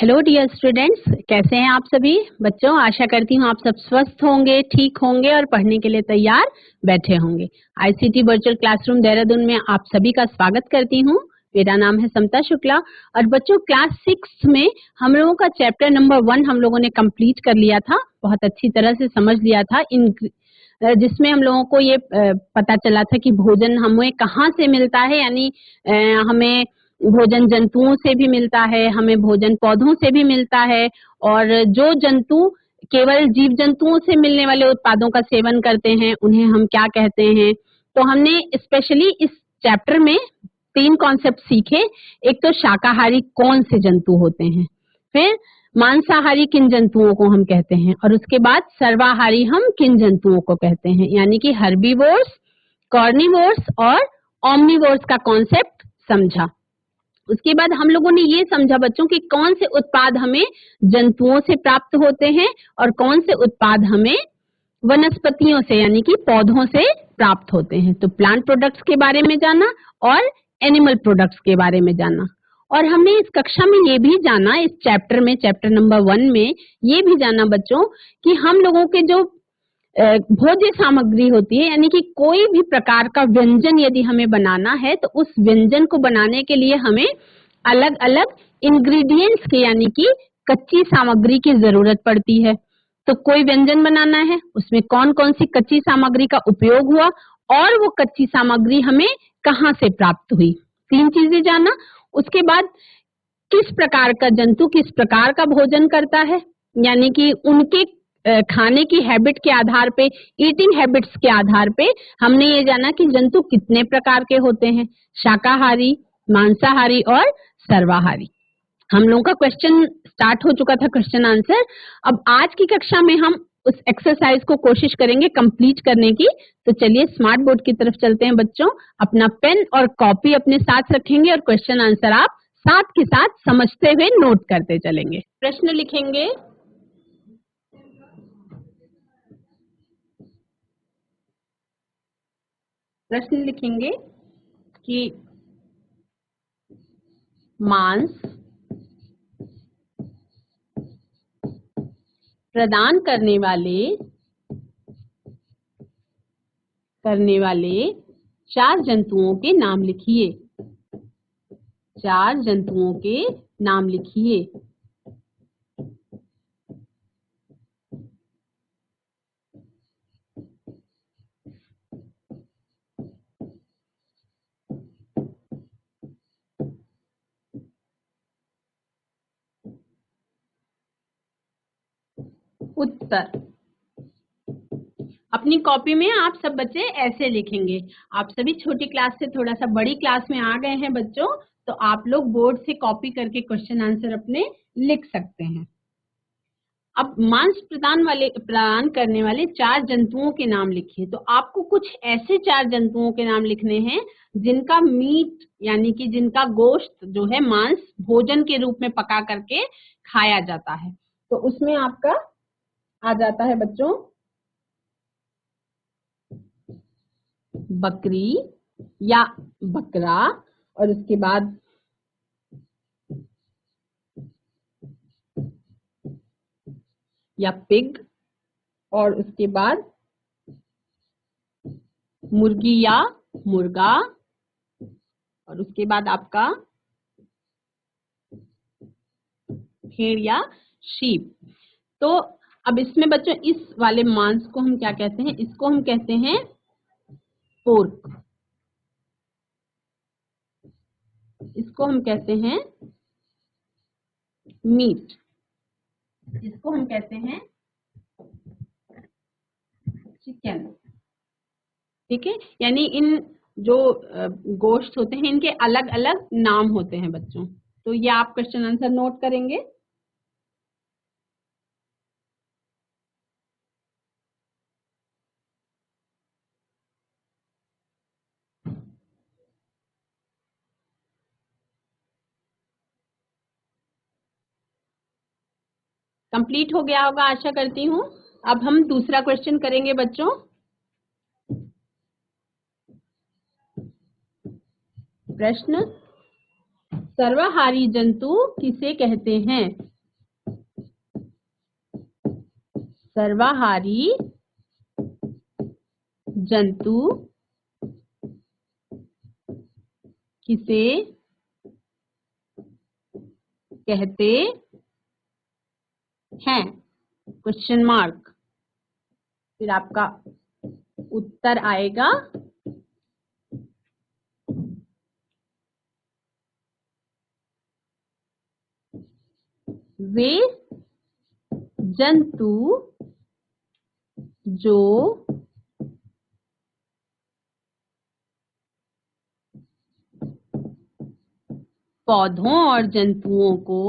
Hello dear students, कैसे हैं आप सभी बच्चों। आशा करती हूँ आप सब स्वस्थ होंगे, ठीक होंगे और पढ़ने के लिए तैयार बैठे होंगे। आईसीटी वर्चुअल क्लासरूम देहरादून में आप सभी का स्वागत करती हूँ। मेरा नाम है समता शुक्ला और बच्चों क्लास 6 में हम लोगों का चैप्टर नंबर 1 हम लोगों ने कंप्लीट कर लिया था, बहुत अच्छी तरह से समझ लिया था, जिसमें हम लोगों को ये पता चला था कि भोजन हमें कहाँ से मिलता है, यानी हमें भोजन जंतुओं से भी मिलता है, हमें भोजन पौधों से भी मिलता है और जो जंतु केवल जीव जंतुओं से मिलने वाले उत्पादों का सेवन करते हैं उन्हें हम क्या कहते हैं। तो हमने स्पेशली इस चैप्टर में 3 कॉन्सेप्ट सीखे। एक तो शाकाहारी कौन से जंतु होते हैं, फिर मांसाहारी किन जंतुओं को हम कहते हैं और उसके बाद सर्वाहारी हम किन जंतुओं को कहते हैं, यानी कि हर्बीवोर्स, कार्निवोर्स और ओमनिवोर्स का कॉन्सेप्ट समझा। उसके बाद हम लोगों ने ये समझा बच्चों कि कौन से उत्पाद हमें जंतुओं से प्राप्त होते हैं और कौन से उत्पाद हमें वनस्पतियों से यानी कि पौधों से प्राप्त होते हैं। तो प्लांट प्रोडक्ट्स के बारे में जाना और एनिमल प्रोडक्ट्स के बारे में जाना। और हमने इस कक्षा में ये भी जाना, इस चैप्टर में, चैप्टर नंबर 1 में ये भी जाना बच्चों कि हम लोगों के जो भोज्य सामग्री होती है, यानी कि कोई भी प्रकार का व्यंजन यदि हमें बनाना है तो उस व्यंजन को बनाने के लिए हमें अलग अलग इंग्रेडिएंट्स के यानी कि कच्ची सामग्री की जरूरत पड़ती है। तो कोई व्यंजन बनाना है, उसमें कौन कौन सी कच्ची सामग्री का उपयोग हुआ और वो कच्ची सामग्री हमें कहाँ से प्राप्त हुई, 3 चीजें जाना। उसके बाद किस प्रकार का जंतु किस प्रकार का भोजन करता है, यानी कि उनके खाने की हैबिट के आधार पे, ईटिंग हैबिट्स के आधार पे हमने ये जाना कि जंतु कितने प्रकार के होते हैं, शाकाहारी, मांसाहारी और सर्वाहारी। हम लोगों का क्वेश्चन स्टार्ट हो चुका था, क्वेश्चन आंसर। अब आज की कक्षा में हम उस एक्सरसाइज को कोशिश करेंगे कंप्लीट करने की। तो चलिए स्मार्ट बोर्ड की तरफ चलते हैं बच्चों। अपना पेन और कॉपी अपने साथ रखेंगे और क्वेश्चन आंसर आप साथ के साथ समझते हुए नोट करते चलेंगे। प्रश्न लिखेंगे, प्रश्न लिखेंगे कि मांस प्रदान करने वाले 4 जंतुओं के नाम लिखिए। 4 जंतुओं के नाम लिखिए। उत्तर अपनी कॉपी में आप सब बच्चे ऐसे लिखेंगे। आप सभी छोटी क्लास से थोड़ा सा बड़ी क्लास में आ गए हैं बच्चों, तो आप लोग बोर्ड से कॉपी करके क्वेश्चन आंसर अपने लिख सकते हैं। अब मांस प्रदान करने वाले 4 जंतुओं के नाम लिखिए। तो आपको कुछ ऐसे 4 जंतुओं के नाम लिखने हैं जिनका मीट यानी कि जिनका गोश्त जो है, मांस भोजन के रूप में पका करके खाया जाता है। तो उसमें आपका आ जाता है बच्चों बकरी या बकरा, और उसके बाद या पिग, और उसके बाद मुर्गी या मुर्गा, और उसके बाद आपका भेड़ या शीप। तो अब इसमें बच्चों इस वाले मांस को हम क्या कहते हैं, इसको हम कहते हैं पोर्क। इसको हम कहते हैं मीट। इसको हम कहते हैं चिकन। ठीक है, यानी इन जो गोश्त होते हैं इनके अलग अलग नाम होते हैं बच्चों। तो ये आप क्वेश्चन आंसर नोट करेंगे। कंप्लीट हो गया होगा आशा करती हूँ। अब हम दूसरा क्वेश्चन करेंगे बच्चों। प्रश्न, सर्वाहारी जंतु किसे कहते हैं? सर्वाहारी जंतु किसे कहते हैं? Question mark. फिर आपका उत्तर आएगा वे जंतु जो पौधों और जंतुओं को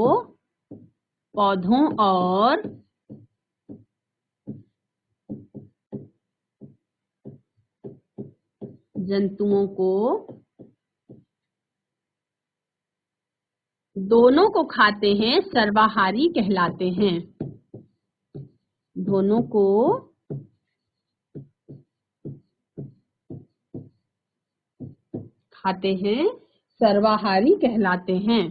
दोनों को खाते हैं सर्वाहारी कहलाते हैं। दोनों को खाते हैं सर्वाहारी कहलाते हैं।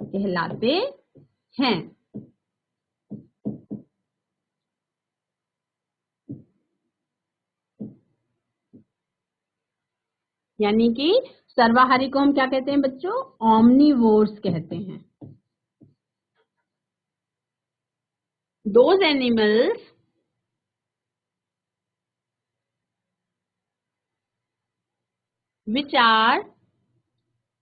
कहलाते हैं। यानी कि सर्वाहारी को हम क्या कहते हैं बच्चों? ओमनिवोर्स कहते हैं। Those animals which are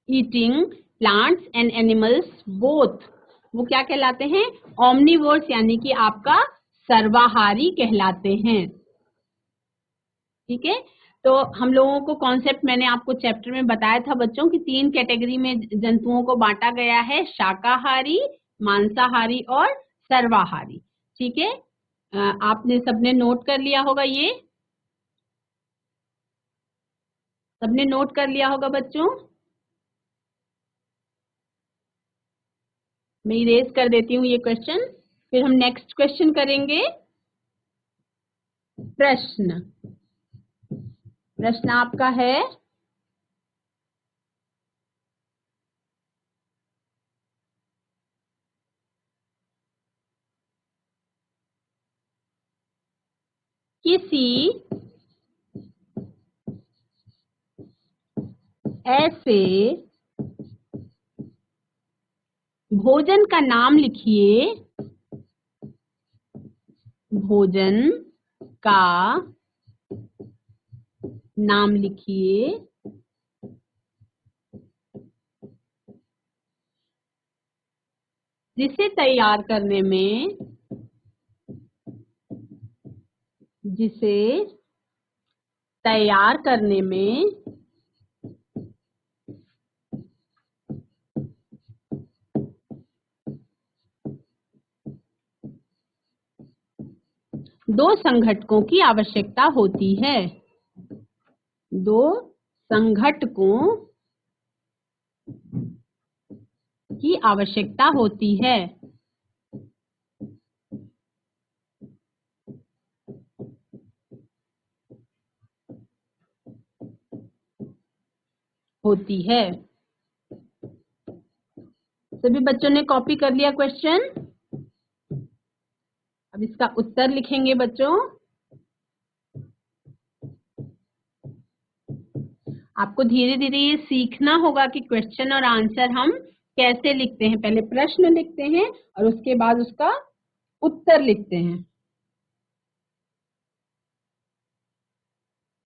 eating plants and animals both, वो क्या कहलाते हैं? ओमनिवोर्स, यानी कि आपका सर्वाहारी कहलाते हैं। ठीक है, तो हम लोगों को कॉन्सेप्ट मैंने आपको चैप्टर में बताया था बच्चों कि 3 कैटेगरी में जंतुओं को बांटा गया है, शाकाहारी, मांसाहारी और सर्वाहारी। ठीक है, आपने सबने नोट कर लिया होगा, ये सबने नोट कर लिया होगा बच्चों। मैं इरेज कर देती हूँ ये क्वेश्चन, फिर हम नेक्स्ट क्वेश्चन करेंगे। प्रश्न आपका है, किसी ऐसे भोजन का नाम लिखिए, भोजन का नाम लिखिए जिसे तैयार करने में 2 संघटकों की आवश्यकता होती है। 2 संघटकों की आवश्यकता होती है। सभी बच्चों ने कॉपी कर लिया क्वेश्चन? अब इसका उत्तर लिखेंगे बच्चों। आपको धीरे धीरे ये सीखना होगा कि क्वेश्चन और आंसर हम कैसे लिखते हैं। पहले प्रश्न लिखते हैं और उसके बाद उसका उत्तर लिखते हैं।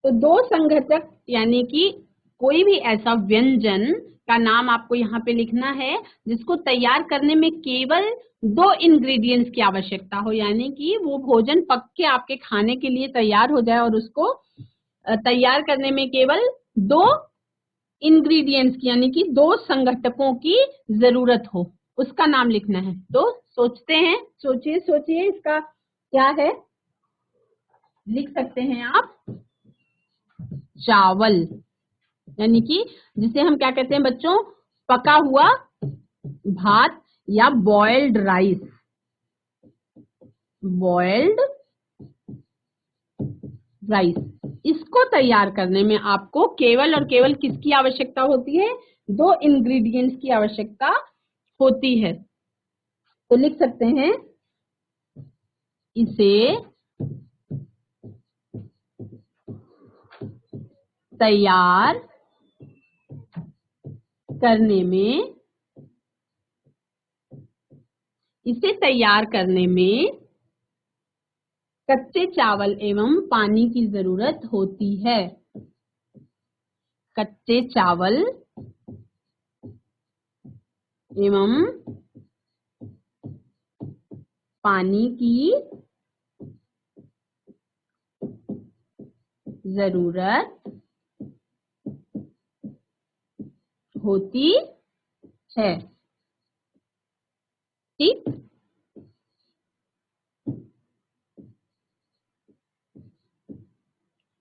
तो 2 संघटक यानी कि कोई भी ऐसा व्यंजन का नाम आपको यहाँ पे लिखना है जिसको तैयार करने में केवल 2 इंग्रेडिएंट्स की आवश्यकता हो, यानी कि वो भोजन पक के आपके खाने के लिए तैयार हो जाए और उसको तैयार करने में केवल 2 इंग्रेडिएंट्स की यानी कि 2 संघटकों की जरूरत हो, उसका नाम लिखना है। तो सोचते हैं, सोचिए इसका क्या है। लिख सकते हैं आप चावल, यानी कि जिसे हम क्या कहते हैं बच्चों? पका हुआ भात या बॉइल्ड राइस। बॉइल्ड राइस इसको तैयार करने में आपको केवल और केवल किसकी आवश्यकता होती है? 2 इंग्रेडिएंट्स की आवश्यकता होती है। तो लिख सकते हैं, इसे तैयार करने में कच्चे चावल एवं पानी की जरूरत होती है। कच्चे चावल एवं पानी की जरूरत होती है। ठीक,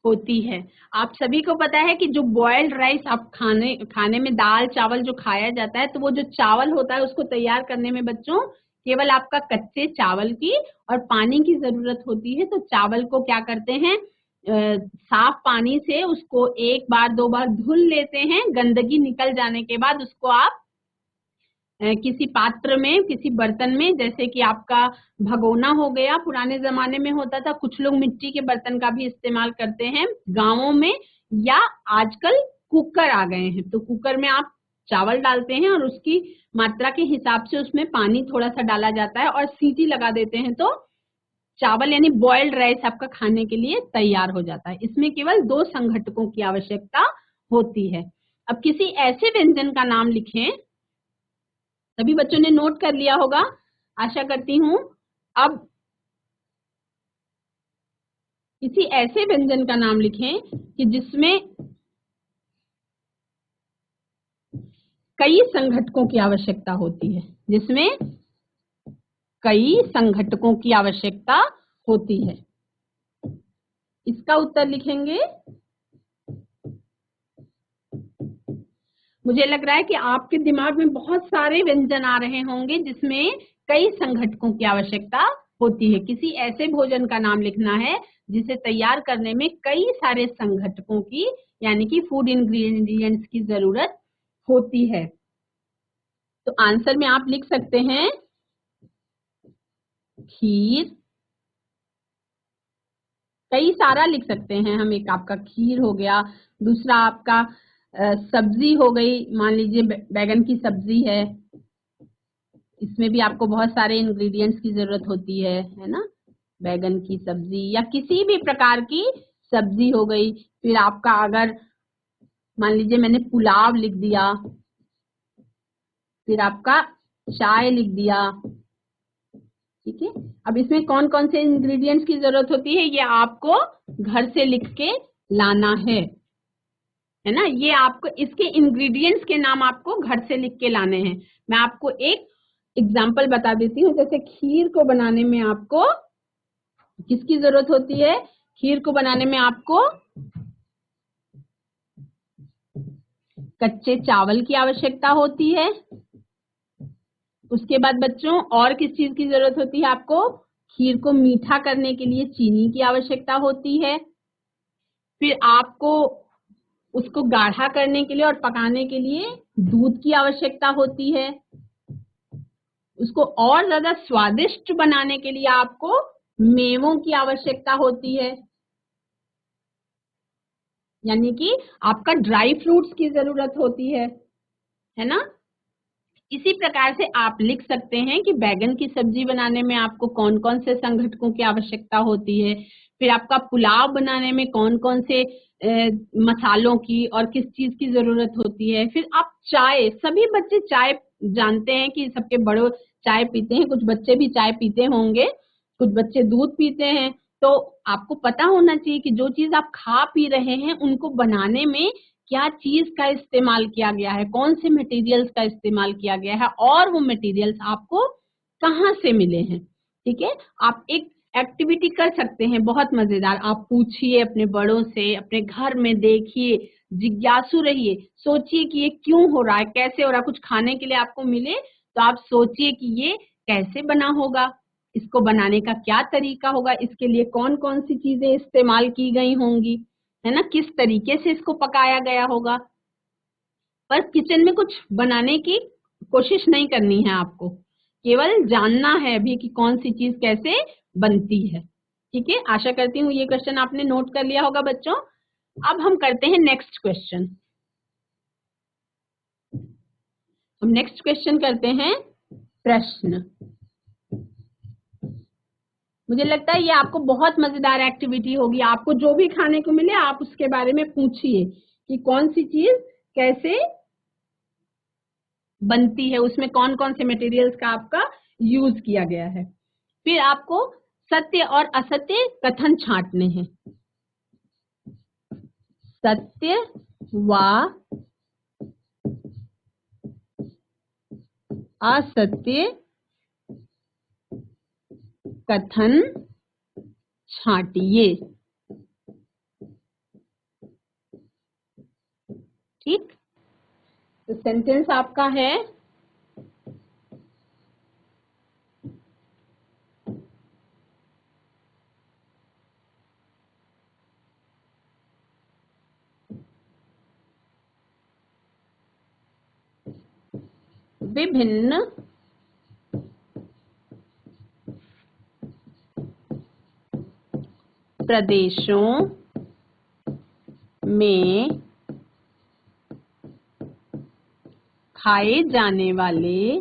होती है। आप सभी को पता है कि जो बॉइल्ड राइस आप खाने में दाल चावल जो खाया जाता है, तो वो जो चावल होता है उसको तैयार करने में बच्चों केवल आपका कच्चे चावल की और पानी की जरूरत होती है। तो चावल को क्या करते हैं, साफ पानी से उसको 1 बार 2 बार धुल लेते हैं। गंदगी निकल जाने के बाद उसको आप किसी पात्र में, किसी बर्तन में, जैसे कि आपका भगोना हो गया, पुराने जमाने में होता था, कुछ लोग मिट्टी के बर्तन का भी इस्तेमाल करते हैं गांवों में, या आजकल कुकर आ गए हैं। तो कुकर में आप चावल डालते हैं और उसकी मात्रा के हिसाब से उसमें पानी थोड़ा सा डाला जाता है और सीटी लगा देते हैं, तो चावल यानी बॉइल्ड राइस आपका खाने के लिए तैयार हो जाता है। इसमें केवल 2 संघटकों की आवश्यकता होती है। अब किसी ऐसे व्यंजन का नाम लिखें, सभी बच्चों ने नोट कर लिया होगा आशा करती हूँ। अब किसी ऐसे व्यंजन का नाम लिखें कि जिसमें कई संघटकों की आवश्यकता होती है, जिसमें कई संघटकों की आवश्यकता होती है। इसका उत्तर लिखेंगे। मुझे लग रहा है कि आपके दिमाग में बहुत सारे व्यंजन आ रहे होंगे जिसमें कई संघटकों की आवश्यकता होती है। किसी ऐसे भोजन का नाम लिखना है जिसे तैयार करने में कई सारे संघटकों की यानी कि फूड इंग्रेडिएंट्स की जरूरत होती है। तो आंसर में आप लिख सकते हैं खीर, कई सारा लिख सकते हैं हम। एक आपका खीर हो गया, दूसरा आपका सब्जी हो गई, मान लीजिए बैगन की सब्जी है, इसमें भी आपको बहुत सारे इंग्रेडिएंट्स की जरूरत होती है ना। बैगन की सब्जी या किसी भी प्रकार की सब्जी हो गई। फिर आपका अगर मान लीजिए मैंने पुलाव लिख दिया, फिर आपका चाय लिख दिया, ठीक है। अब इसमें कौन कौन से इंग्रेडिएंट्स की जरूरत होती है ये आपको घर से लिख के लाना है ना। ये आपको इसके इंग्रेडिएंट्स के नाम आपको घर से लिख के लाने हैं। मैं आपको एक एग्जांपल बता देती हूँ। जैसे खीर को बनाने में आपको किसकी जरूरत होती है? खीर को बनाने में आपको कच्चे चावल की आवश्यकता होती है। उसके बाद बच्चों और किस चीज की जरूरत होती है आपको? खीर को मीठा करने के लिए चीनी की आवश्यकता होती है। फिर आपको उसको गाढ़ा करने के लिए और पकाने के लिए दूध की आवश्यकता होती है। उसको और ज्यादा स्वादिष्ट बनाने के लिए आपको मेवों की आवश्यकता होती है, यानी कि आपका ड्राई फ्रूट्स की जरूरत होती है ना। इसी प्रकार से आप लिख सकते हैं कि बैगन की सब्जी बनाने में आपको कौन कौन से संघटकों की आवश्यकता होती है। फिर आपका पुलाव बनाने में कौन कौन से मसालों की और किस चीज की जरूरत होती है। फिर आप चाय, सभी बच्चे चाय जानते हैं कि सबके बड़े चाय पीते हैं, कुछ बच्चे भी चाय पीते होंगे, कुछ बच्चे दूध पीते हैं। तो आपको पता होना चाहिए कि जो चीज आप खा पी रहे हैं उनको बनाने में क्या चीज का इस्तेमाल किया गया है, कौन से मटेरियल्स का इस्तेमाल किया गया है और वो मटेरियल्स आपको कहाँ से मिले हैं। ठीक है, आप एक एक्टिविटी कर सकते हैं बहुत मजेदार। आप पूछिए अपने बड़ों से, अपने घर में देखिए, जिज्ञासु रहिए, सोचिए कि ये क्यों हो रहा है, कैसे हो रहा है। कुछ खाने के लिए आपको मिले तो आप सोचिए कि ये कैसे बना होगा, इसको बनाने का क्या तरीका होगा, इसके लिए कौन कौन सी चीजें इस्तेमाल की गई होंगी। है ना, किस तरीके से इसको पकाया गया होगा। पर किचन में कुछ बनाने की कोशिश नहीं करनी है आपको, केवल जानना है अभी कि कौन सी चीज कैसे बनती है। ठीक है, आशा करती हूँ ये क्वेश्चन आपने नोट कर लिया होगा बच्चों। अब हम करते हैं नेक्स्ट क्वेश्चन। हम नेक्स्ट क्वेश्चन करते हैं प्रश्न। मुझे लगता है ये आपको बहुत मजेदार एक्टिविटी होगी। आपको जो भी खाने को मिले आप उसके बारे में पूछिए कि कौन सी चीज कैसे बनती है, उसमें कौन कौन से मटेरियल्स का आपका यूज किया गया है। फिर आपको सत्य और असत्य कथन छांटने हैं। सत्य व असत्य कथन छांटिए। ठीक, तो सेंटेंस आपका है, विभिन्न प्रदेशों में खाए जाने वाले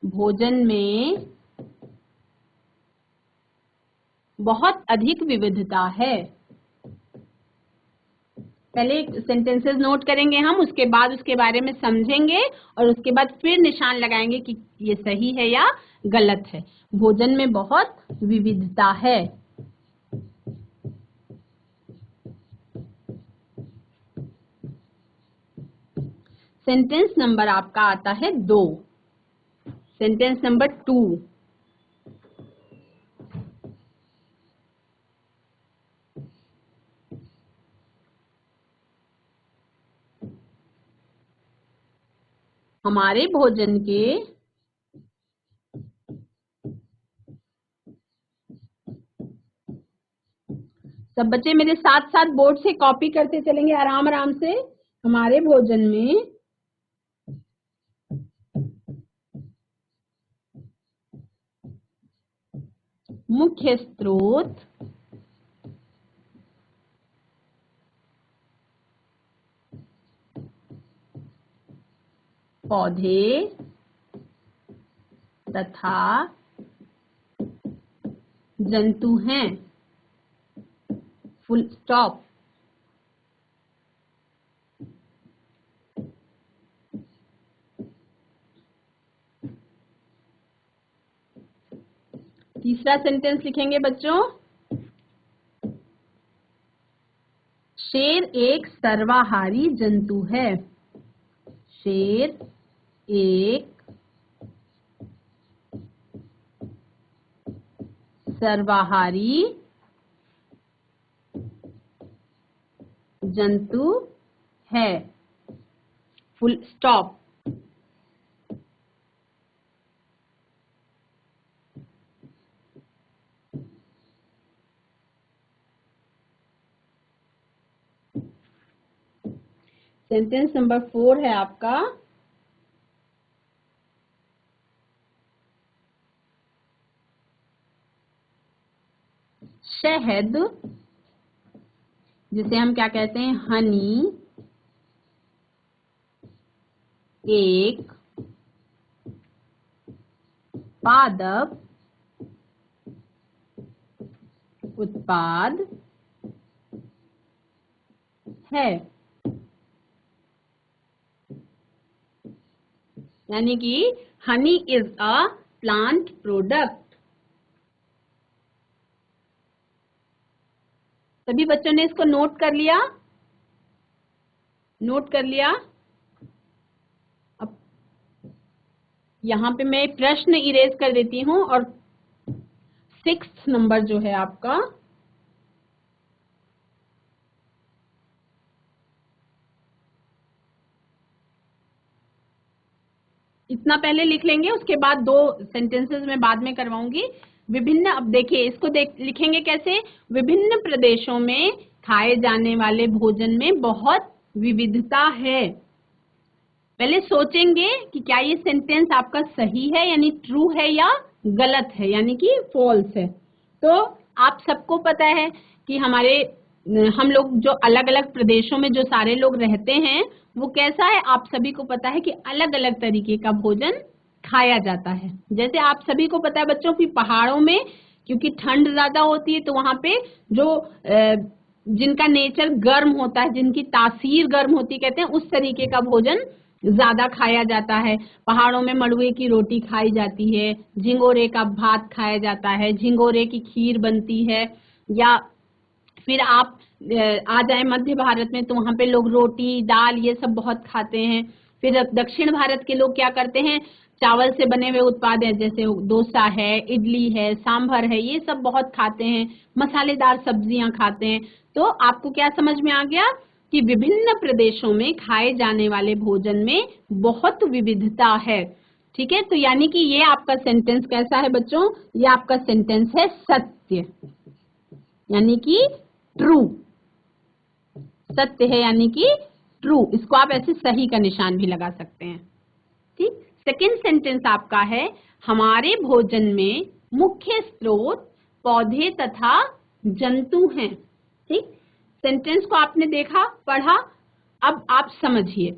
भोजन में बहुत अधिक विविधता है। पहले सेंटेंसेस नोट करेंगे हम, उसके बाद उसके बारे में समझेंगे और उसके बाद फिर निशान लगाएंगे कि ये सही है या गलत है। भोजन में बहुत विविधता है। सेंटेंस नंबर आपका आता है 2। Sentence number 2। हमारे भोजन के सब बच्चे मेरे साथ साथ बोर्ड से कॉपी करते चलेंगे आराम आराम से। हमारे भोजन में मुख्य स्रोत पौधे तथा जंतु हैं। Full stop. तीसरा सेंटेंस लिखेंगे बच्चों, शेर एक सर्वाहारी जंतु है। शेर एक सर्वाहारी जंतु है। Full stop. सेंटेंस नंबर 4 है आपका, शहद, जिसे हम क्या कहते हैं, हनी, एक पादप उत्पाद है। यानी कि honey is a plant product. सभी बच्चों ने इसको नोट कर लिया? नोट कर लिया? अब यहाँ पे मैं प्रश्न इरेज कर देती हूँ और 6th नंबर जो है आपका, इतना इतना पहले लिख लेंगे, उसके बाद 2 सेंटेंसेस में बाद में करवाऊंगी। विभिन्न, अब देखिए इसको लिखेंगे कैसे, विभिन्न प्रदेशों में खाए जाने वाले भोजन में बहुत विविधता है। पहले सोचेंगे कि क्या ये सेंटेंस आपका सही है यानी ट्रू है या गलत है यानी कि फॉल्स है। तो आप सबको पता है कि हम लोग जो अलग अलग प्रदेशों में जो सारे लोग रहते हैं वो कैसा है, आप सभी को पता है कि अलग अलग तरीके का भोजन खाया जाता है। जैसे आप सभी को पता है बच्चों कि पहाड़ों में क्योंकि ठंड ज्यादा होती है तो वहां पे जो जिनका नेचर गर्म होता है, जिनकी तासीर गर्म होती है, कहते हैं उस तरीके का भोजन ज्यादा खाया जाता है। पहाड़ों में मड़ुए की रोटी खाई जाती है, झिंगोरे का भात खाया जाता है, झिंगोरे की खीर बनती है, या फिर आप आ जाए मध्य भारत में तो वहां पे लोग रोटी दाल ये सब बहुत खाते हैं। फिर दक्षिण भारत के लोग क्या करते हैं, चावल से बने हुए उत्पाद है जैसे डोसा है, इडली है, सांभर है, ये सब बहुत खाते हैं, मसालेदार सब्जियां खाते हैं। तो आपको क्या समझ में आ गया कि विभिन्न प्रदेशों में खाए जाने वाले भोजन में बहुत विविधता है। ठीक है, तो यानी कि ये आपका सेंटेंस कैसा है बच्चों, ये आपका सेंटेंस है सत्य यानी कि ट्रू। सत्य है यानी कि ट्रू, इसको आप ऐसे सही का निशान भी लगा सकते हैं। ठीक, सेकंड सेंटेंस आपका है हमारे भोजन में मुख्य स्रोत पौधे तथा जंतु हैं। ठीक, सेंटेंस को आपने देखा पढ़ा, अब आप समझिए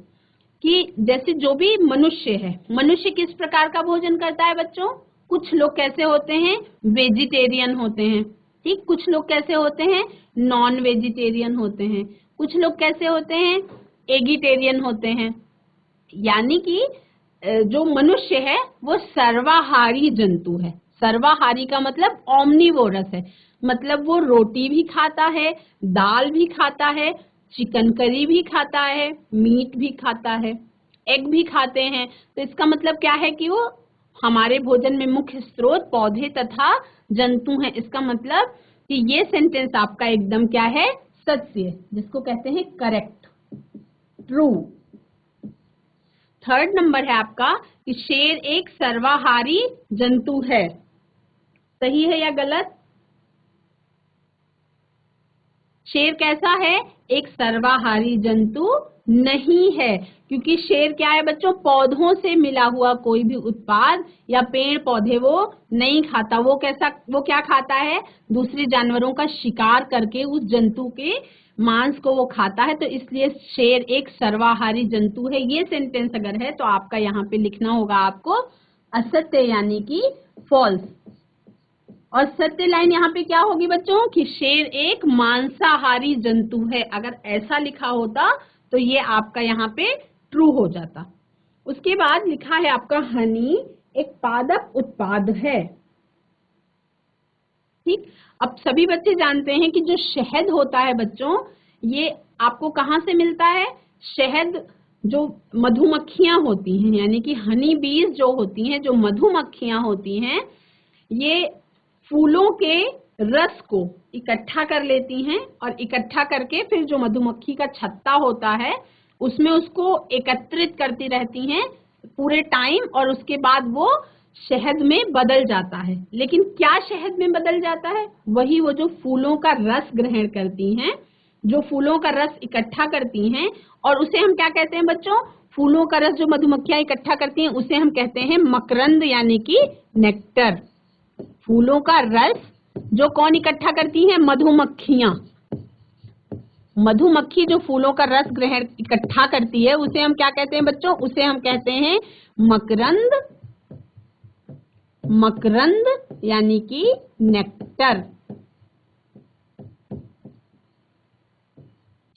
कि जैसे जो भी मनुष्य है, मनुष्य किस प्रकार का भोजन करता है बच्चों। कुछ लोग कैसे होते हैं, वेजिटेरियन होते हैं। ठीक, कुछ लोग कैसे होते हैं, नॉन वेजिटेरियन होते हैं। कुछ लोग कैसे होते हैं, एगिटेरियन होते हैं। यानी कि जो मनुष्य है वो सर्वाहारी जंतु है। सर्वाहारी का मतलब ओमनिवोरस है, मतलब वो रोटी भी खाता है, दाल भी खाता है, चिकन करी भी खाता है, मीट भी खाता है, एग भी खाते हैं। तो इसका मतलब क्या है कि वो हमारे भोजन में मुख्य स्रोत पौधे तथा जंतु हैं। इसका मतलब कि ये सेंटेंस आपका एकदम क्या है, सत्य, जिसको कहते हैं करेक्ट, ट्रू। थर्ड नंबर है आपका कि शेर एक सर्वाहारी जंतु है। सही है या गलत? शेर कैसा है, एक सर्वाहारी जंतु नहीं है, क्योंकि शेर क्या है बच्चों, पौधों से मिला हुआ कोई भी उत्पाद या पेड़ पौधे वो नहीं खाता। वो क्या खाता है, दूसरे जानवरों का शिकार करके उस जंतु के मांस को वो खाता है। तो इसलिए शेर एक सर्वाहारी जंतु है। ये सेंटेंस अगर है तो आपका यहाँ पे लिखना होगा आपको असत्य यानी कि फॉल्स। और सत्य लाइन यहाँ पे क्या होगी बच्चों कि शेर एक मांसाहारी जंतु है। अगर ऐसा लिखा होता तो ये आपका यहाँ पे ट्रू हो जाता। उसके बाद लिखा है आपका हनी एक पादप उत्पाद है। ठीक, अब सभी बच्चे जानते हैं कि जो शहद होता है बच्चों, ये आपको कहाँ से मिलता है। शहद जो मधुमक्खियां होती हैं यानी कि हनी बीज जो होती हैं, जो मधुमक्खियां होती हैं, ये फूलों के रस को इकट्ठा कर लेती हैं और इकट्ठा करके फिर जो मधुमक्खी का छत्ता होता है उसमें उसको एकत्रित करती रहती हैं पूरे टाइम, और उसके बाद वो शहद में बदल जाता है। लेकिन क्या शहद में बदल जाता है, वही वो जो फूलों का रस ग्रहण करती हैं, जो फूलों का रस इकट्ठा करती हैं, और उसे हम क्या कहते हैं बच्चों, फूलों का रस जो मधुमक्खियां इकट्ठा करती हैं उसे हम कहते हैं मकरंद यानी कि नेक्टर। फूलों का रस जो कौन इकट्ठा करती हैं, मधुमक्खियां। मधुमक्खी जो फूलों का रस ग्रहण इकट्ठा करती है उसे हम क्या कहते हैं बच्चों, उसे हम कहते हैं मकरंद। मकरंद यानी कि नेक्टर।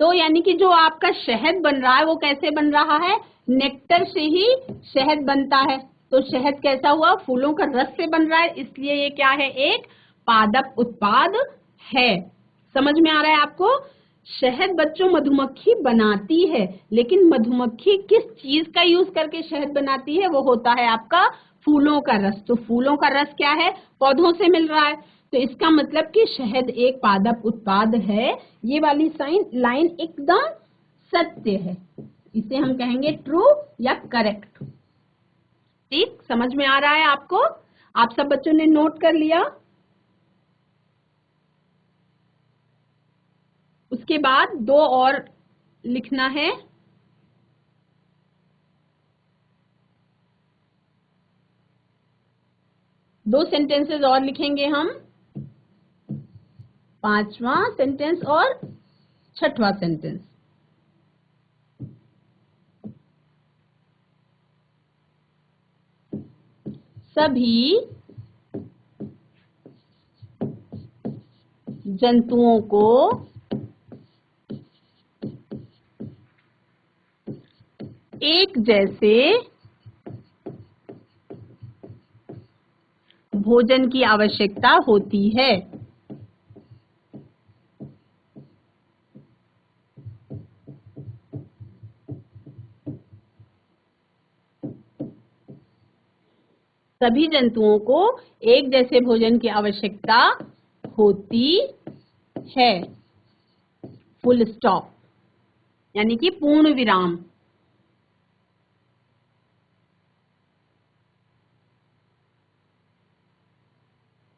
तो यानी कि जो आपका शहद बन रहा है वो कैसे बन रहा है, नेक्टर से ही शहद बनता है। तो शहद कैसा हुआ, फूलों का रस से बन रहा है, इसलिए ये क्या है, एक पादप उत्पाद है। समझ में आ रहा है आपको। शहद बच्चों मधुमक्खी बनाती है, लेकिन मधुमक्खी किस चीज का यूज करके शहद बनाती है, वो होता है आपका फूलों का रस। तो फूलों का रस क्या है, पौधों से मिल रहा है, तो इसका मतलब कि शहद एक पादप उत्पाद है। ये वाली लाइन एकदम सत्य है, इसे हम कहेंगे ट्रू या करेक्ट। समझ में आ रहा है आपको? आप सब बच्चों ने नोट कर लिया? उसके बाद 2 और लिखना है। दो सेंटेंसेस और लिखेंगे हम, 5वां सेंटेंस और 6वां सेंटेंस। सभी जंतुओं को एक जैसे भोजन की आवश्यकता होती है। सभी जंतुओं को एक जैसे भोजन की आवश्यकता होती है। फुल स्टॉप, यानी कि पूर्ण विराम।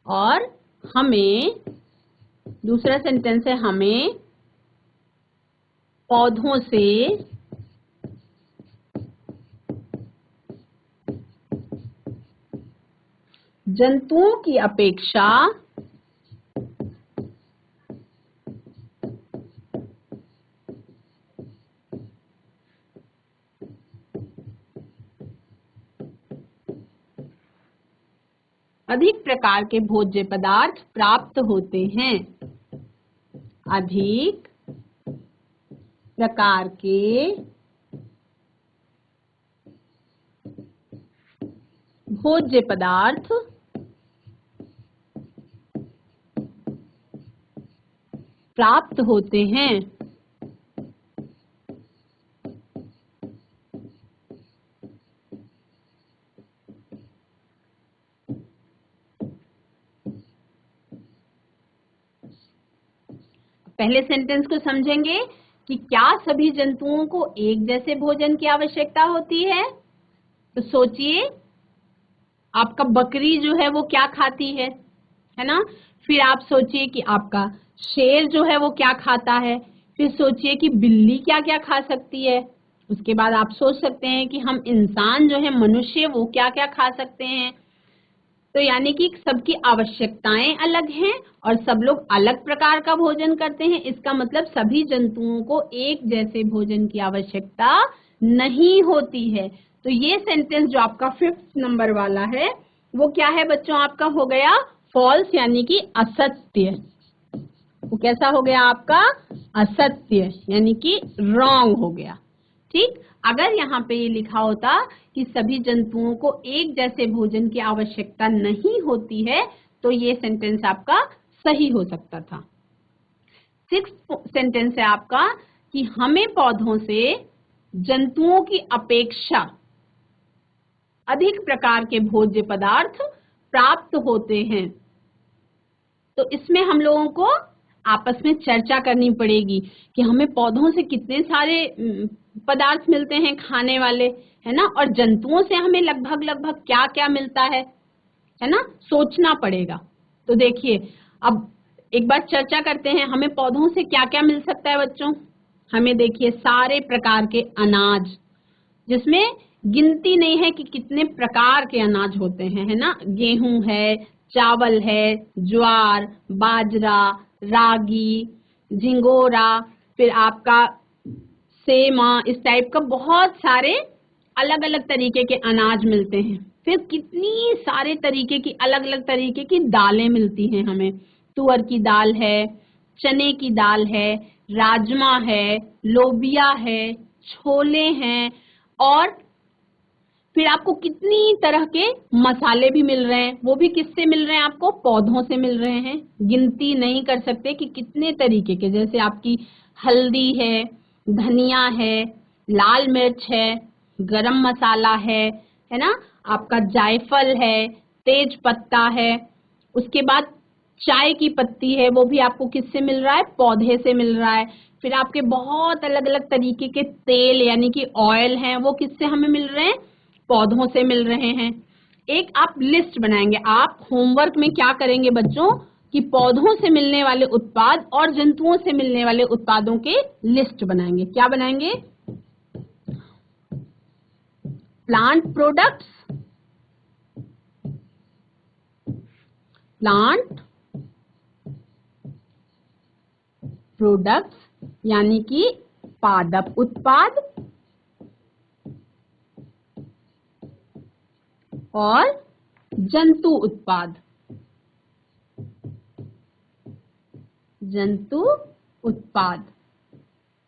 और हमें, दूसरा सेंटेंस है, हमें पौधों से जंतुओं की अपेक्षा अधिक प्रकार के भोज्य पदार्थ प्राप्त होते हैं। अधिक प्रकार के भोज्य पदार्थ प्राप्त होते हैं। पहले सेंटेंस को समझेंगे कि क्या सभी जंतुओं को एक जैसे भोजन की आवश्यकता होती है। तो सोचिए, आपका बकरी जो है वो क्या खाती है ना? फिर आप सोचिए कि आपका शेर जो है वो क्या खाता है। फिर सोचिए कि बिल्ली क्या क्या खा सकती है। उसके बाद आप सोच सकते हैं कि हम इंसान जो है, मनुष्य, वो क्या क्या खा सकते हैं। तो यानी कि सबकी आवश्यकताएं अलग हैं और सब लोग अलग प्रकार का भोजन करते हैं। इसका मतलब सभी जंतुओं को एक जैसे भोजन की आवश्यकता नहीं होती है। तो ये सेंटेंस जो आपका 5th नंबर वाला है वो क्या है बच्चों? आपका हो गया फॉल्स, यानी कि असत्य। वो कैसा हो गया आपका? असत्य, यानी कि रॉन्ग हो गया। ठीक, अगर यहाँ पे ये लिखा होता कि सभी जंतुओं को एक जैसे भोजन की आवश्यकता नहीं होती है तो ये सेंटेंस आपका सही हो सकता था। 6th सेंटेंस है आपका कि हमें पौधों से जंतुओं की अपेक्षा अधिक प्रकार के भोज्य पदार्थ प्राप्त होते हैं। तो इसमें हम लोगों को आपस में चर्चा करनी पड़ेगी कि हमें पौधों से कितने सारे पदार्थ मिलते हैं खाने वाले, है ना, और जंतुओं से हमें लगभग लगभग क्या क्या मिलता है ना, सोचना पड़ेगा। तो देखिए, अब एक बार चर्चा करते हैं, हमें पौधों से क्या क्या मिल सकता है बच्चों। हमें देखिए सारे प्रकार के अनाज, जिसमें गिनती नहीं है कि कितने प्रकार के अनाज होते हैं, है ना। गेहूं है, चावल है, ज्वार, बाजरा, रागी, झिंगोरा, फिर आपका सेमा, इस टाइप का बहुत सारे अलग अलग तरीके के अनाज मिलते हैं। फिर कितनी सारे तरीके की, अलग अलग तरीके की दालें मिलती हैं हमें। तुअर की दाल है, चने की दाल है, राजमा है, लोबिया है, छोले हैं, और फिर आपको कितनी तरह के मसाले भी मिल रहे हैं। वो भी किससे मिल रहे हैं? आपको पौधों से मिल रहे हैं। गिनती नहीं कर सकते कि कितने तरीके के, जैसे आपकी हल्दी है, धनिया है, लाल मिर्च है, गरम मसाला है ना, आपका जायफल है, तेज पत्ता है। उसके बाद चाय की पत्ती है, वो भी आपको किससे मिल रहा है? पौधे से मिल रहा है। फिर आपके बहुत अलग अलग तरीके के तेल, यानी कि ऑयल हैं, वो किससे हमें मिल रहे हैं? पौधों से मिल रहे हैं। एक आप लिस्ट बनाएंगे। आप होमवर्क में क्या करेंगे बच्चों कि पौधों से मिलने वाले उत्पाद और जंतुओं से मिलने वाले उत्पादों के लिस्ट बनाएंगे। क्या बनाएंगे? प्लांट प्रोडक्ट्स यानी कि पादप उत्पाद और जंतु उत्पाद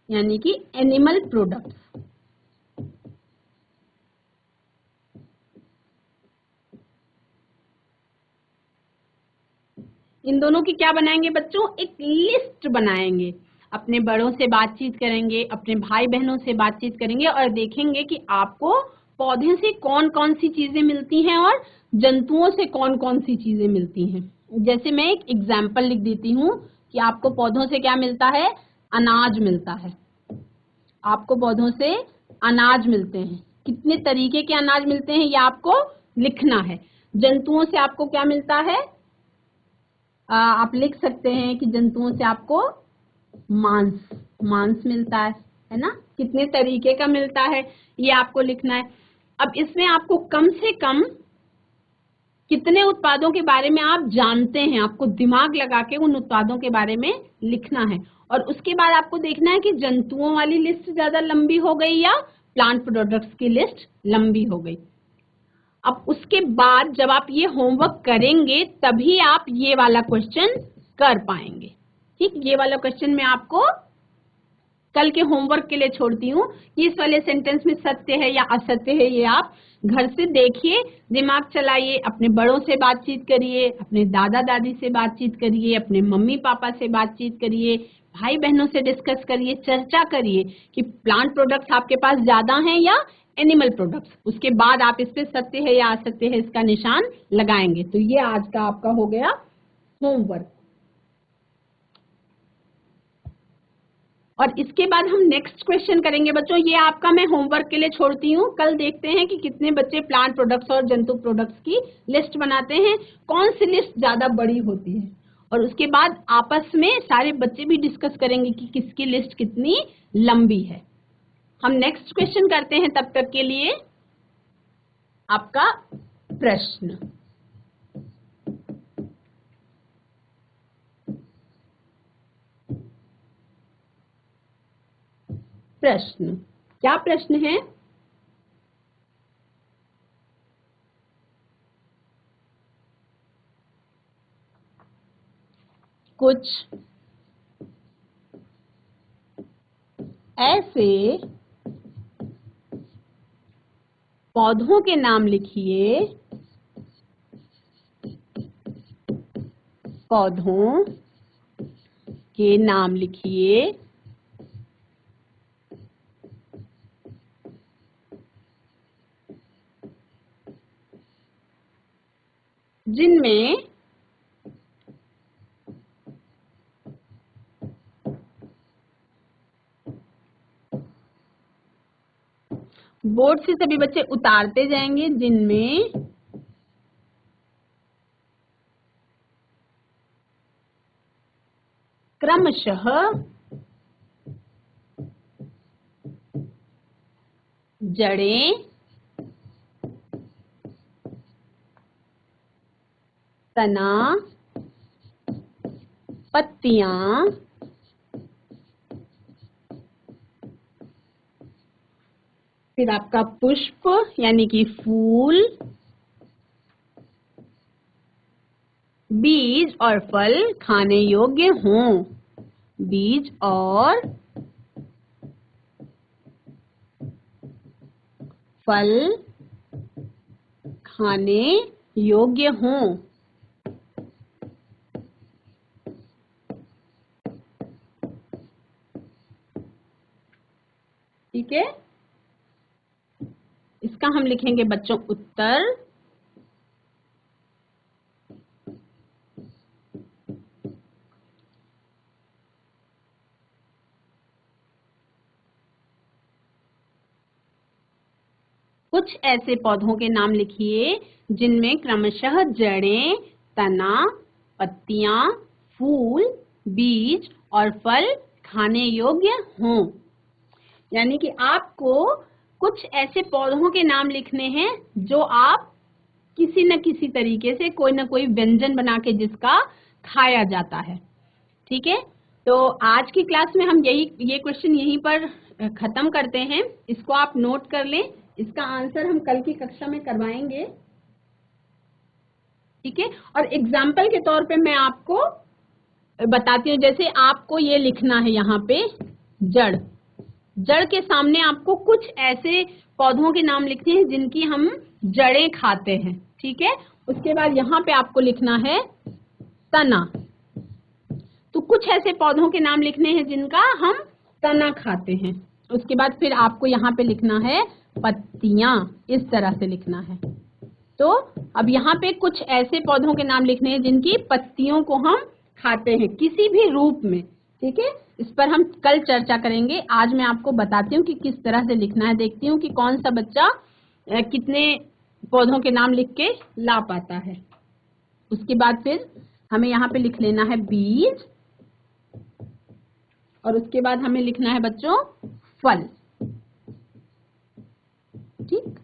यानी कि एनिमल प्रोडक्ट्स। इन दोनों की क्या बनाएंगे बच्चों? एक लिस्ट बनाएंगे। अपने बड़ों से बातचीत करेंगे, अपने भाई बहनों से बातचीत करेंगे और देखेंगे कि आपको पौधे से कौन कौन सी चीजें मिलती हैं और जंतुओं से कौन कौन सी चीजें मिलती हैं। जैसे मैं एक एग्जाम्पल लिख देती हूँ कि आपको पौधों से क्या मिलता है? अनाज मिलता है। आपको पौधों से अनाज मिलते हैं। कितने तरीके के अनाज मिलते हैं ये आपको लिखना है। जंतुओं से आपको क्या मिलता है? आप लिख सकते हैं कि जंतुओं से आपको मांस मिलता है ना? कितने तरीके का मिलता है ये आपको लिखना है। अब इसमें आपको कम से कम कितने उत्पादों के बारे में आप जानते हैं, आपको दिमाग लगा के उन उत्पादों के बारे में लिखना है। और उसके बाद आपको देखना है कि जंतुओं वाली लिस्ट ज्यादा लंबी हो गई या प्लांट प्रोडक्ट्स की लिस्ट लंबी हो गई। अब उसके बाद जब आप ये होमवर्क करेंगे तभी आप ये वाला क्वेश्चन कर पाएंगे। ठीक, ये वाला क्वेश्चन मैं आपको कल के होमवर्क के लिए छोड़ती हूँ कि इस वाले सेंटेंस में सत्य है या असत्य है। ये आप घर से देखिए, दिमाग चलाइए, अपने बड़ों से बातचीत करिए, अपने दादा दादी से बातचीत करिए, अपने मम्मी पापा से बातचीत करिए, भाई बहनों से डिस्कस करिए, चर्चा करिए कि प्लांट प्रोडक्ट्स आपके पास ज्यादा हैं या एनिमल प्रोडक्ट्स। उसके बाद आप इस पे सत्य है या असत्य है इसका निशान लगाएंगे। तो ये आज का आपका हो गया होमवर्क। और इसके बाद हम नेक्स्ट क्वेश्चन करेंगे बच्चों। ये आपका मैं होमवर्क के लिए छोड़ती हूँ। कल देखते हैं कि कितने बच्चे प्लांट प्रोडक्ट्स और जंतु प्रोडक्ट्स की लिस्ट बनाते हैं, कौन सी लिस्ट ज्यादा बड़ी होती है। और उसके बाद आपस में सारे बच्चे भी डिस्कस करेंगे कि किसकी लिस्ट कितनी लंबी है। हम नेक्स्ट क्वेश्चन करते हैं। तब तक के लिए आपका प्रश्न। क्या प्रश्न है? कुछ ऐसे पौधों के नाम लिखिए, पौधों के नाम लिखिए जिनमें बोर्ड से सभी बच्चे उतारते जाएंगे, जिनमें क्रमशः जड़ें, तना, पत्तियां, फिर आपका पुष्प यानी कि फूल, बीज और फल खाने योग्य हों। बीज और फल खाने योग्य हों। ठीक है, इसका हम लिखेंगे बच्चों उत्तर। कुछ ऐसे पौधों के नाम लिखिए जिनमें क्रमशः जड़ें, तना, पत्तियां, फूल, बीज और फल खाने योग्य हों। यानी कि आपको कुछ ऐसे पौधों के नाम लिखने हैं जो आप किसी न किसी तरीके से कोई ना कोई व्यंजन बना के जिसका खाया जाता है। ठीक है, तो आज की क्लास में हम ये क्वेश्चन यहीं पर खत्म करते हैं। इसको आप नोट कर लें, इसका आंसर हम कल की कक्षा में करवाएंगे। ठीक है, और एग्जाम्पल के तौर पे मैं आपको बताती हूँ। जैसे आपको ये लिखना है यहाँ पे जड़, जड़ के सामने आपको कुछ ऐसे पौधों के नाम लिखने हैं जिनकी हम जड़ें खाते हैं। ठीक है, उसके बाद यहाँ पे आपको लिखना है तना। तो कुछ ऐसे पौधों के नाम लिखने हैं जिनका हम तना खाते हैं। उसके बाद फिर आपको यहाँ पे लिखना है पत्तियां, इस तरह से लिखना है। तो अब यहाँ पे कुछ ऐसे पौधों के नाम लिखने हैं जिनकी पत्तियों को हम खाते हैं किसी भी रूप में। ठीक है, इस पर हम कल चर्चा करेंगे। आज मैं आपको बताती हूँ कि किस तरह से लिखना है। देखती हूँ कि कौन सा बच्चा कितने पौधों के नाम लिख के ला पाता है। उसके बाद फिर हमें यहाँ पे लिख लेना है बीज, और उसके बाद हमें लिखना है बच्चों फल। ठीक,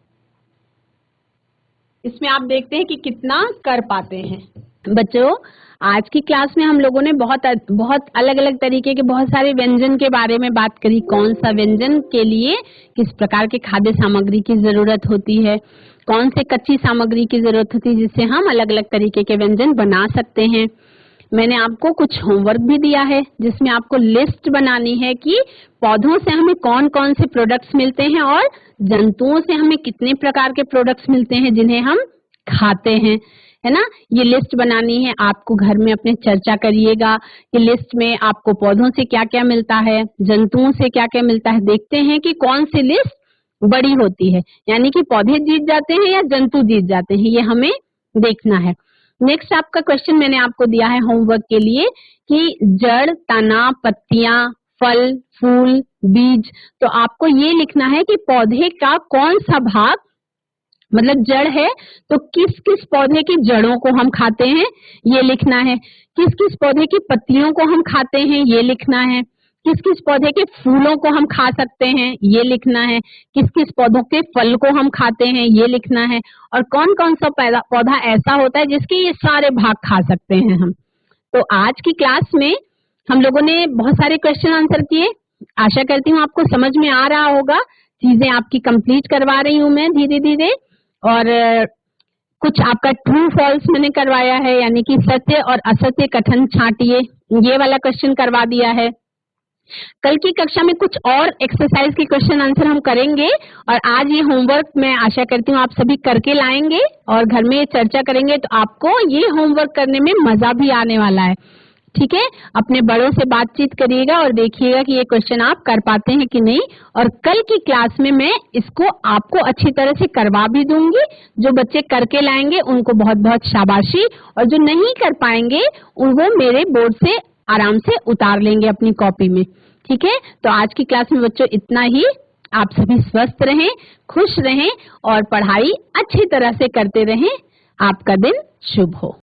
इसमें आप देखते हैं कि कितना कर पाते हैं। बच्चों, आज की क्लास में हम लोगों ने बहुत अलग अलग तरीके के बहुत सारे व्यंजन के बारे में बात करी। कौन सा व्यंजन के लिए किस प्रकार के खाद्य सामग्री की जरूरत होती है, कौन से कच्ची सामग्री की जरूरत होती है जिससे हम अलग अलग तरीके के व्यंजन बना सकते हैं। मैंने आपको कुछ होमवर्क भी दिया है जिसमें आपको लिस्ट बनानी है कि पौधों से हमें कौन कौन से प्रोडक्ट्स मिलते हैं और जंतुओं से हमें कितने प्रकार के प्रोडक्ट्स मिलते हैं जिन्हें हम खाते हैं, है ना। ये लिस्ट बनानी है, आपको घर में अपने चर्चा करिएगा कि लिस्ट में आपको पौधों से क्या क्या मिलता है, जंतुओं से क्या क्या मिलता है। देखते हैं कि कौन सी लिस्ट बड़ी होती है, यानी कि पौधे जीत जाते हैं या जंतु जीत जाते हैं, ये हमें देखना है। नेक्स्ट आपका क्वेश्चन मैंने आपको दिया है होमवर्क के लिए कि जड़, तना, पत्तियां, फल, फूल, बीज। तो आपको ये लिखना है कि पौधे का कौन सा भाग, मतलब जड़ है तो किस किस पौधे की जड़ों को हम खाते हैं, ये लिखना है। किस किस पौधे की पत्तियों को हम खाते हैं, ये लिखना है। किस किस पौधे के फूलों को हम खा सकते हैं, ये लिखना है। किस किस पौधों के फल को हम खाते हैं, ये लिखना है। और कौन कौन सा पौधा ऐसा होता है जिसके ये सारे भाग खा सकते हैं हम। तो आज की क्लास में हम लोगों ने बहुत सारे क्वेश्चन आंसर किए। आशा करती हूँ आपको समझ में आ रहा होगा। चीजें आपकी कंप्लीट करवा रही हूँ मैं धीरे धीरे, और कुछ आपका ट्रू फॉल्स मैंने करवाया है, यानी कि सत्य और असत्य कथन छांटिए, ये वाला क्वेश्चन करवा दिया है। कल की कक्षा में कुछ और एक्सरसाइज के क्वेश्चन आंसर हम करेंगे, और आज ये होमवर्क मैं आशा करती हूँ आप सभी करके लाएंगे और घर में चर्चा करेंगे, तो आपको ये होमवर्क करने में मजा भी आने वाला है। ठीक है, अपने बड़ों से बातचीत करिएगा और देखिएगा कि ये क्वेश्चन आप कर पाते हैं कि नहीं। और कल की क्लास में मैं इसको आपको अच्छी तरह से करवा भी दूंगी। जो बच्चे करके लाएंगे उनको बहुत बहुत शाबाशी, और जो नहीं कर पाएंगे वो मेरे बोर्ड से आराम से उतार लेंगे अपनी कॉपी में। ठीक है, तो आज की क्लास में बच्चों इतना ही। आप सभी स्वस्थ रहें, खुश रहें और पढ़ाई अच्छी तरह से करते रहें। आपका दिन शुभ हो।